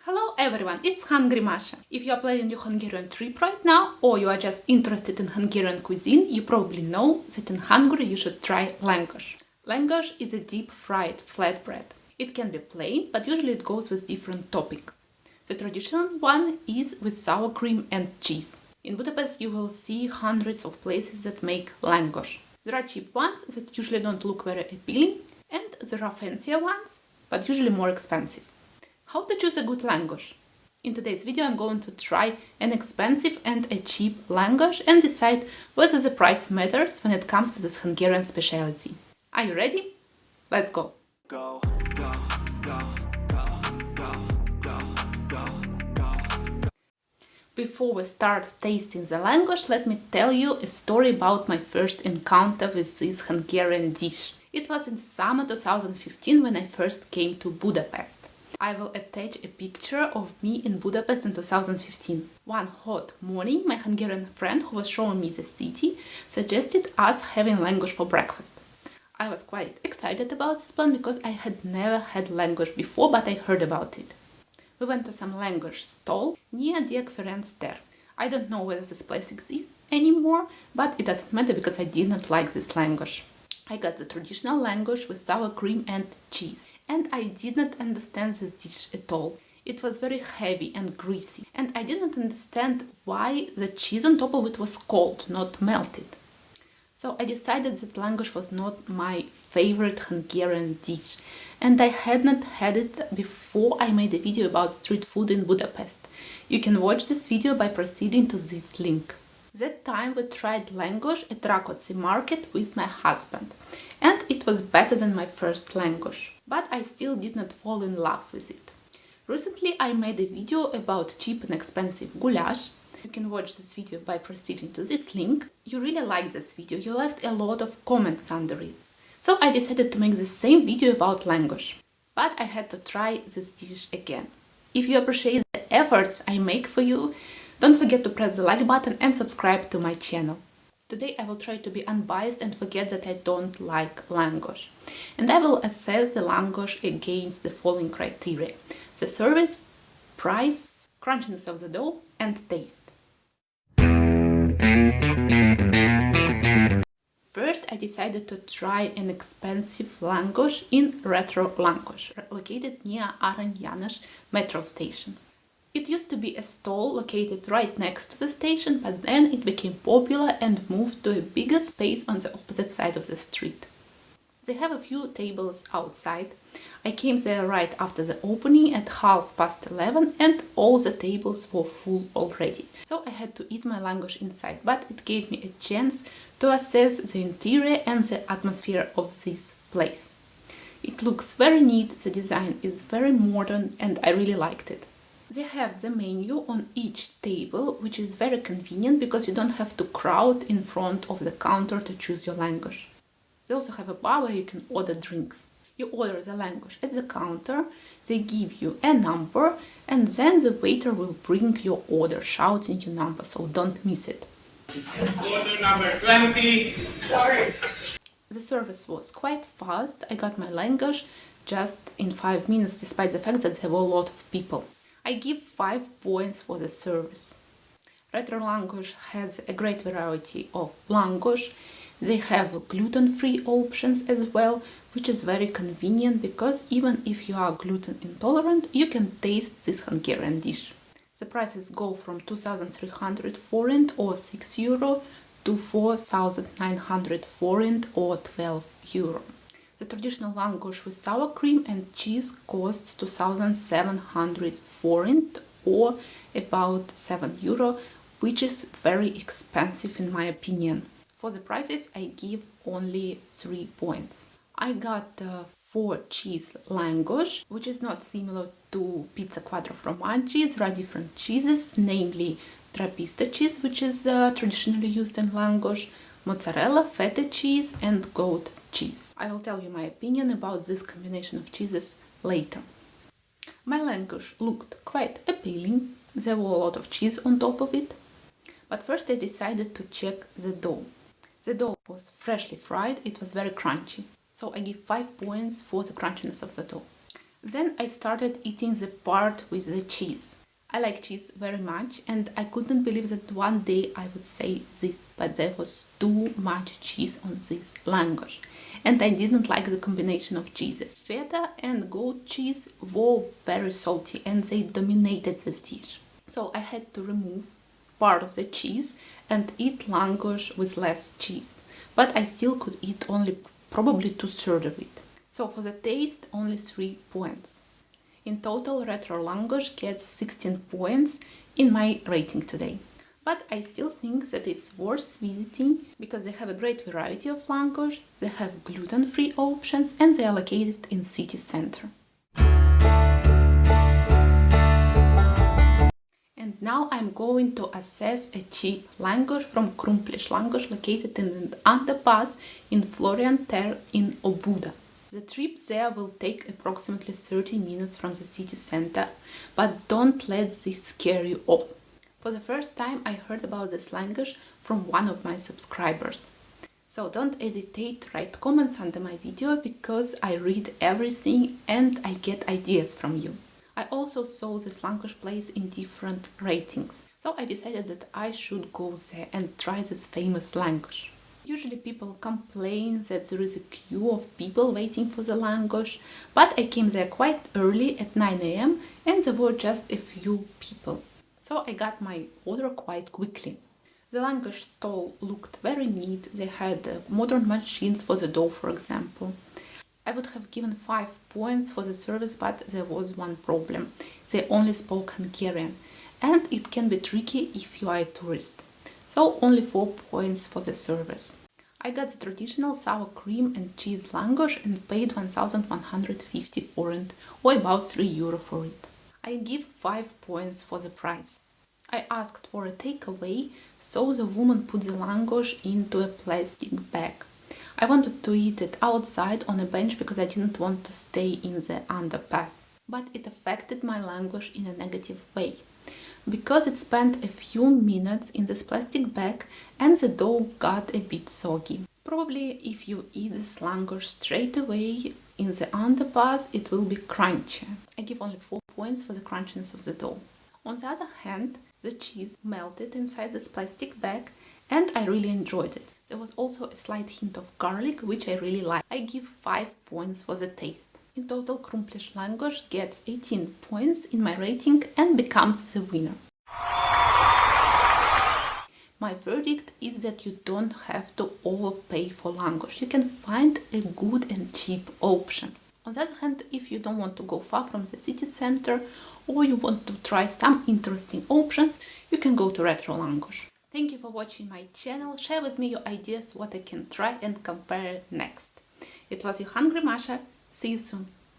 Hello everyone, it's Hungry Masha. If you are planning your Hungarian trip right now or you are just interested in Hungarian cuisine, you probably know that in Hungary you should try Lángos. Lángos is a deep-fried flatbread. It can be plain, but usually it goes with different toppings. The traditional one is with sour cream and cheese. In Budapest you will see hundreds of places that make Lángos. There are cheap ones that usually don't look very appealing, and there are fancier ones, but usually more expensive. How to choose a good Lángos? In today's video I'm going to try an expensive and a cheap Lángos and decide whether the price matters when it comes to this Hungarian specialty. Are you ready? Let's go! Go, go, go, go, go, go, go, go. Before we start tasting the Lángos, let me tell you a story about my first encounter with this Hungarian dish. It was in summer 2015 when I first came to Budapest. I will attach a picture of me in Budapest in 2015. One hot morning, my Hungarian friend who was showing me the city suggested us having Lángos for breakfast. I was quite excited about this plan because I had never had Lángos before, but I heard about it. We went to some Lángos stall near Dieg Ferenc tér. I don't know whether this place exists anymore, but it doesn't matter because I did not like this Lángos. I got the traditional Lángos with sour cream and cheese. And I did not understand this dish at all. It was very heavy and greasy. And I didn't understand why the cheese on top of it was cold, not melted. So I decided that Lángos was not my favorite Hungarian dish. And I had not had it before I made a video about street food in Budapest. You can watch this video by proceeding to this link. That time we tried Lángos at Rákóczi market with my husband. And it was better than my first Lángos. But I still did not fall in love with it. Recently I made a video about cheap and expensive goulash. You can watch this video by proceeding to this link. You really liked this video, you left a lot of comments under it. So I decided to make the same video about Lángos. But I had to try this dish again. If you appreciate the efforts I make for you, don't forget to press the like button and subscribe to my channel. Today I will try to be unbiased and forget that I don't like Lángos. And I will assess the Lángos against the following criteria: the service, price, crunchiness of the dough, and taste. First I decided to try an expensive Lángos in Retro Lángos, located near Arany János metro station. It used to be a stall located right next to the station, but then it became popular and moved to a bigger space on the opposite side of the street. They have a few tables outside. I came there right after the opening at 11:30 and all the tables were full already. So I had to eat my Lángos inside, but it gave me a chance to assess the interior and the atmosphere of this place. It looks very neat, the design is very modern and I really liked it. They have the menu on each table, which is very convenient because you don't have to crowd in front of the counter to choose your Lángos. They also have a bar where you can order drinks. You order the Lángos at the counter, they give you a number, and then the waiter will bring your order, shouting your number, so don't miss it. Order number 20. Sorry. The service was quite fast. I got my Lángos just in 5 minutes, despite the fact that there were a lot of people. I give 5 points for the service. Retro Lángos has a great variety of Lángos. They have gluten-free options as well, which is very convenient because even if you are gluten intolerant, you can taste this Hungarian dish. The prices go from 2,300 forint or 6 euro to 4,900 forint or 12 euro. The traditional Lángos with sour cream and cheese costs 2,700 forint or about 7 euro, which is very expensive in my opinion. For the prices I give only 3 points. I got 4 cheese Lángos, which is not similar to pizza quattro formaggi. There are different cheeses, namely Trappista cheese, which is traditionally used in Lángos, mozzarella, feta cheese and goat cheese. I will tell you my opinion about this combination of cheeses later. My Lángos looked quite appealing. There were a lot of cheese on top of it. But first I decided to check the dough. The dough was freshly fried, it was very crunchy. So I give 5 points for the crunchiness of the dough. Then I started eating the part with the cheese. I like cheese very much and I couldn't believe that one day I would say this, but there was too much cheese on this Lángos. And I didn't like the combination of cheeses. Feta and goat cheese were very salty and they dominated this dish. So I had to remove part of the cheese and eat Lángos with less cheese. But I still could eat only probably 2/3 of it. So for the taste, only 3 points. In total, Retro Lángos gets 16 points in my rating today. But I still think that it's worth visiting because they have a great variety of Lángos, they have gluten-free options and they are located in city center. And now I'm going to assess a cheap Lángos from Krumplis Lángos located in an underpass in Florian Ter in Obuda. The trip there will take approximately 30 minutes from the city center, but don't let this scare you off. For the first time I heard about this Lángos from one of my subscribers. So don't hesitate to write comments under my video because I read everything and I get ideas from you. I also saw this Lángos place in different ratings, so I decided that I should go there and try this famous Lángos. Usually people complain that there is a queue of people waiting for the Lángos, but I came there quite early at 9 AM and there were just a few people. So I got my order quite quickly. The Lángos stall looked very neat, they had modern machines for the dough, for example. I would have given 5 points for the service, but there was one problem. They only spoke Hungarian, and it can be tricky if you are a tourist. So only 4 points for the service. I got the traditional sour cream and cheese Lángos and paid 1,150 forint, or about €3 for it. I give 5 points for the price. I asked for a takeaway, so the woman put the Lángos into a plastic bag. I wanted to eat it outside on a bench because I didn't want to stay in the underpass. But it affected my Lángos in a negative way, because it spent a few minutes in this plastic bag and the dough got a bit soggy. Probably if you eat this Lángos straight away in the underpass, it will be crunchy. I give only 4 points for the crunchiness of the dough. On the other hand, the cheese melted inside this plastic bag and I really enjoyed it. There was also a slight hint of garlic, which I really like. I give 5 points for the taste. In total, Krumplis Lángos gets 18 points in my rating and becomes the winner. My verdict is that you don't have to overpay for Lángos. You can find a good and cheap option. On the other hand, if you don't want to go far from the city center or you want to try some interesting options, you can go to Retro Lángos. Thank you for watching my channel. Share with me your ideas what I can try and compare next. It was your Hungry Masha. See you soon.